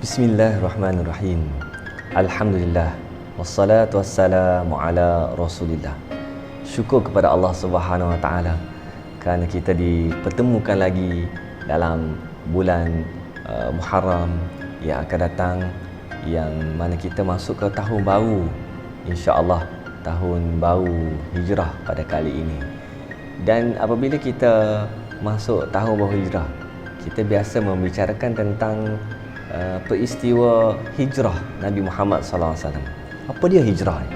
Bismillahirrahmanirrahim. Alhamdulillah. Wassalatu wassalamu ala Rasulillah. Syukur kepada Allah Subhanahu Wa Taala kerana kita dipertemukan lagi dalam bulan Muharram yang akan datang, yang mana kita masuk ke tahun baru, insya-Allah tahun baru Hijrah pada kali ini. Dan apabila kita masuk tahun baru Hijrah, kita biasa membicarakan tentang peristiwa hijrah Nabi Muhammad sallallahu alaihi wasallam. Apa dia hijrah ni?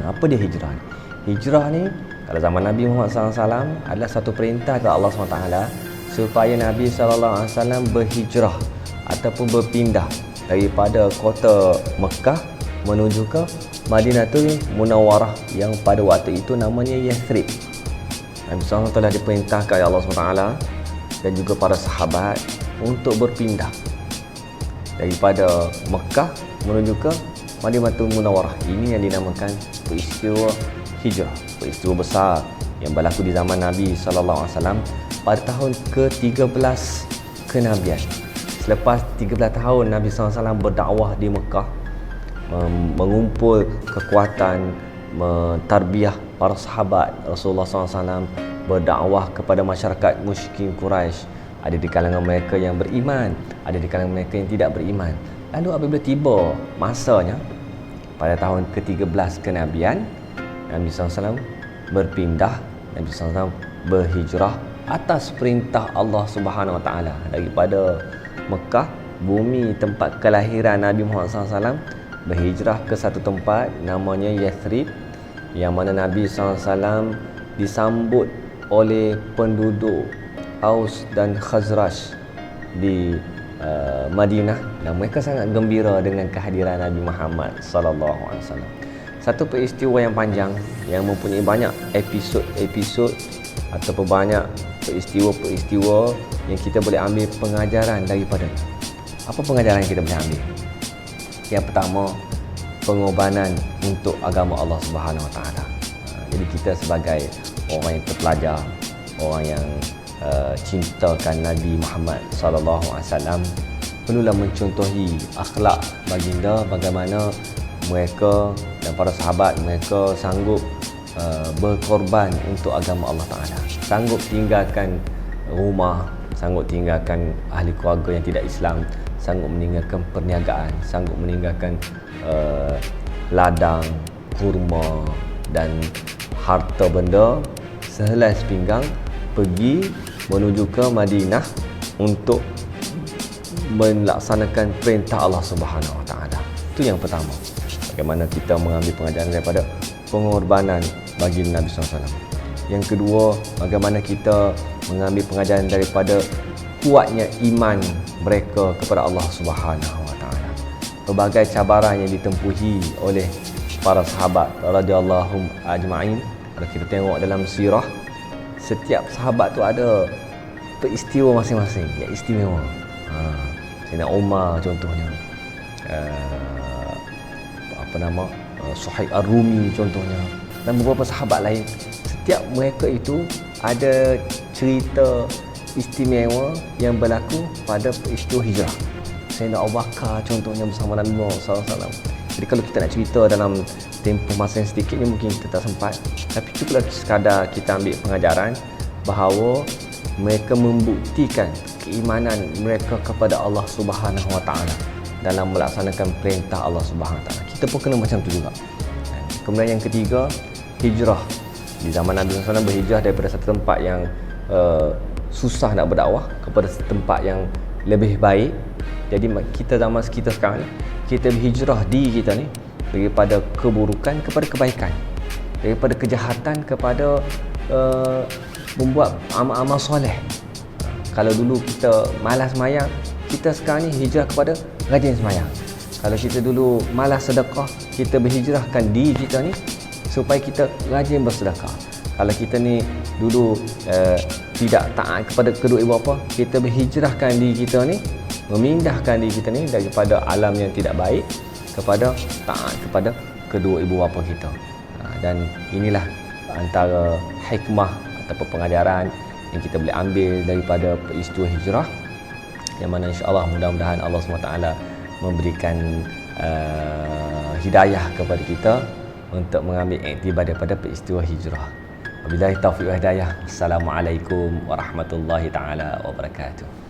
Apa dia hijrah ni? Hijrah ni kalau zaman Nabi Muhammad sallallahu alaihi wasallam adalah satu perintah dari Allah SWT supaya Nabi sallallahu alaihi wasallam berhijrah ataupun berpindah daripada kota Mekah menuju ke Madinatul Munawwarah yang pada waktu itu namanya Yathrib. Nabi sallallahu alaihi wasallam telah diperintahkan oleh Allah SWT dan juga para sahabat untuk berpindah daripada Mekah menuju ke Madinatul Munawwarah. Ini yang dinamakan peristiwa hijrah, peristiwa besar yang berlaku di zaman Nabi sallallahu alaihi wasallam pada tahun ke-13 kenabian. Selepas 13 tahun Nabi sallallahu alaihi wasallam berdakwah di Mekah, mengumpul kekuatan, mentarbiyah para sahabat Rasulullah sallallahu alaihi wasallam, berdakwah kepada masyarakat musyrikin Quraisy. Ada di kalangan mereka yang beriman, ada di kalangan mereka yang tidak beriman. Lalu apabila tiba masanya pada tahun ke-13 kenabian, Nabi SAW berpindah, Nabi SAW berhijrah atas perintah Allah Subhanahu Wa Taala daripada Mekah, bumi tempat kelahiran Nabi Muhammad SAW, berhijrah ke satu tempat namanya Yathrib, yang mana Nabi SAW disambut oleh penduduk Aus dan Khazraj di Madinah, dan mereka sangat gembira dengan kehadiran Nabi Muhammad sallallahu alaihi wasallam. Satu peristiwa yang panjang yang mempunyai banyak episod ataupun banyak peristiwa-peristiwa yang kita boleh ambil pengajaran daripadanya. Apa pengajaran yang kita boleh ambil? Yang pertama, pengorbanan untuk agama Allah Subhanahu Wa Taala. Jadi kita sebagai orang yang terpelajar, orang yang cintakan Nabi Muhammad sallallahu alaihi wasallam, perlulah mencontohi akhlak baginda, bagaimana mereka dan para sahabat mereka sanggup berkorban untuk agama Allah Taala, sanggup tinggalkan rumah, sanggup tinggalkan ahli keluarga yang tidak Islam, sanggup meninggalkan perniagaan, sanggup meninggalkan ladang, kurma dan harta benda sehelai sepinggang, pergi menuju ke Madinah untuk melaksanakan perintah Allah Subhanahu Wa Taala. Itu yang pertama. Bagaimana kita mengambil pengajaran daripada pengorbanan bagi Nabi SAW. Yang kedua, bagaimana kita mengambil pengajaran daripada kuatnya iman mereka kepada Allah Subhanahu Wa Taala. Berbagai cabaran yang ditempuhi oleh para sahabat radhiyallahu ajma'in. Kalau kita tengok dalam sirah, setiap sahabat tu ada peristiwa masing-masing yang istimewa. Sayyidina Umar contohnya, Suhaib Ar-Rumi contohnya, dan beberapa sahabat lain. Setiap mereka itu ada cerita istimewa yang berlaku pada peristiwa hijrah. Sayyidina Abu Bakar contohnya bersama Nabi Muhammad SAW. Jadi kalau kita nak cerita dalam tempoh masa yang sedikit ni mungkin kita tak sempat, tapi cukuplah sekadar kita ambil pengajaran bahawa mereka membuktikan keimanan mereka kepada Allah Subhanahu Wa Taala dalam melaksanakan perintah Allah Subhanahu Wa Taala. Kita pun kena macam tu juga. Kemudian yang ketiga, hijrah. Di zaman Nabi SAW berhijrah daripada satu tempat yang susah nak berdakwah kepada satu tempat yang lebih baik. Jadi kita zaman kita sekarang ni, kita berhijrah diri kita ni daripada keburukan kepada kebaikan, daripada kejahatan kepada membuat amal-amal soleh. Kalau dulu kita malas sembahyang, kita sekarang ni hijrah kepada rajin sembahyang. Kalau kita dulu malas sedekah, kita berhijrahkan diri kita ni supaya kita rajin bersedekah. Kalau kita ni dulu tidak taat kepada kedua ibu bapa, kita berhijrahkan diri kita ni, memindahkan diri kita ni daripada alam yang tidak baik kepada taat kepada kedua ibu bapa kita. Dan inilah antara hikmah ataupun pengajaran yang kita boleh ambil daripada peristiwa hijrah. yang mana insya-Allah mudah-mudahan Allah SWT memberikan hidayah kepada kita untuk mengambil iktibar daripada peristiwa hijrah. Wabillahi taufiq wal hidayah. Assalamualaikum warahmatullahi taala wabarakatuh.